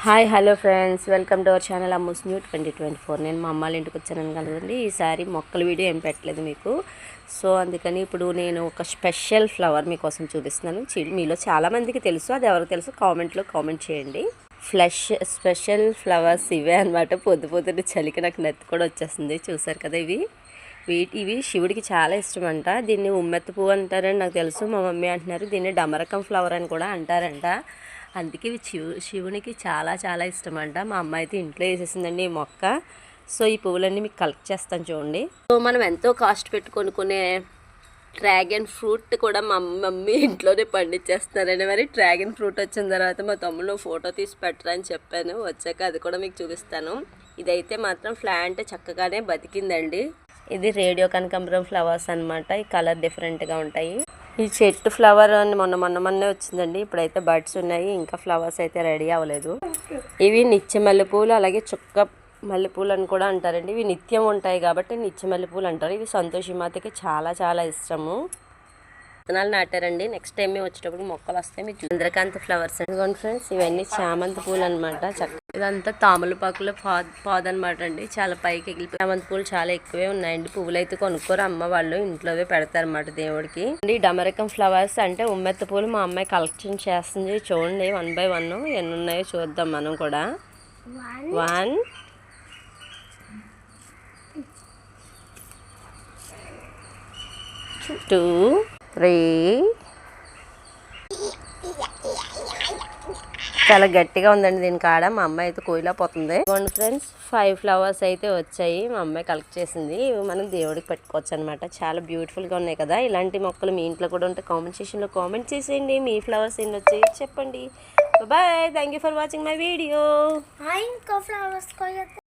Hi hello friends, welcome to our channel Ammu's new 2024. నేను మా అమ్మాళ్ళ ఇంటికి వచ్చాను కదండి. ఈసారి మొక్కల వీడియో ఏం పెట్టలేదు మీకు. సో అందుకని ఇప్పుడు నేను ఒక స్పెషల్ ఫ్లవర్ మీకోసం చూపిస్తున్నాను. మీలో చాలామందికి తెలుసు, అది ఎవరికి తెలుసు కామెంట్లో కామెంట్ చేయండి. స్పెషల్ ఫ్లవర్స్ ఇవే అనమాట. పొద్దున చలికి నాకు నెత్తి కూడా వచ్చేస్తుంది. చూసారు కదా, ఇవి శివుడికి చాలా ఇష్టం అంట. దీన్ని ఉమ్మెత్త పువ్వు అంటారని నాకు తెలుసు. మా మమ్మీ అంటున్నారు దీన్ని డమరకం ఫ్లవర్ అని కూడా అంటారంట. అందుకే ఇవి శివునికి చాలా చాలా ఇష్టం అంట. మా అమ్మ అయితే ఇంట్లో వేసేసిందండి ఈ మొక్క. సో ఈ పువ్వులన్నీ మీకు కలెక్ట్ చేస్తాను చూడండి. సో మనం ఎంతో కాస్ట్ పెట్టుకొనుకునే డ్రాగన్ ఫ్రూట్ కూడా మా మమ్మీ ఇంట్లోనే పండించేస్తున్నారండి. మరి డ్రాగన్ ఫ్రూట్ వచ్చిన తర్వాత మా తమ్ముడు ఫోటో తీసి పెట్టరా అని చెప్పాను. వచ్చాక అది కూడా మీకు చూపిస్తాను. ఇదైతే మాత్రం ప్లాంట్ చక్కగానే బతికిందండి. ఇది రేడియో కనకాంబరం ఫ్లవర్స్ అనమాట. ఈ కలర్ డిఫరెంట్గా ఉంటాయి. ఈ చెట్టు ఫ్లవర్ అని మొన్నే వచ్చిందండి. ఇప్పుడైతే బడ్స్ ఉన్నాయి, ఇంకా ఫ్లవర్స్ అయితే రెడీ అవ్వలేదు. ఇవి నిత్య మల్లెపూలు, అలాగే చుక్క మల్లెపూలు అని కూడా అంటారండి. ఇవి నిత్యం ఉంటాయి కాబట్టి నిత్య మల్లెపూలు అంటారు. ఇవి సంతోషి మాతకి చాలా చాలా ఇష్టము. విత్తనాలు నాటారండి. నెక్స్ట్ టైం మేము వచ్చేటప్పుడు మొక్కలు వస్తాయి. మీకు చంద్రకాంత ఫ్లవర్స్ అండి ఫ్రెండ్స్. ఇవన్నీ చామంతి పూలు అనమాట. ఇదంతా తామలపాకుల పాదు అనమాట అండి. చాలా పైకి ఎగిలిపోయి చామంతి పూలు చాలా ఎక్కువే ఉన్నాయండి. పువ్వులు అయితే కొనుక్కోరు, అమ్మ వాళ్ళు ఇంట్లోవే పెడతారు అన్నమాట దేవుడికి. డమరకం ఫ్లవర్స్ అంటే ఉమ్మెత్త పూలు మా అమ్మాయి కలెక్షన్ చేస్తుంది. చూడండి 1 by 1 ఎన్ని ఉన్నాయో చూద్దాం మనం కూడా. 1 2 3 చాలా గట్టిగా ఉందండి దీని కాడ. మా అమ్మాయి అయితే కోయిలేకపోతుంది. ఫ్రెండ్స్ 5 ఫ్లవర్స్ అయితే వచ్చాయి. మా అమ్మాయి కలెక్ట్ చేసింది. ఇవి మనం దేవుడికి పెట్టుకోవచ్చు అనమాట. చాలా బ్యూటిఫుల్గా ఉన్నాయి కదా. ఇలాంటి మొక్కలు మీ ఇంట్లో కూడా ఉంటే కామెంట్ సెక్షన్లో కామెంట్ చేసేయండి. మీ ఫ్లవర్స్ ఎన్ని వచ్చాయి చెప్పండి. Bye, thank you for watching my video.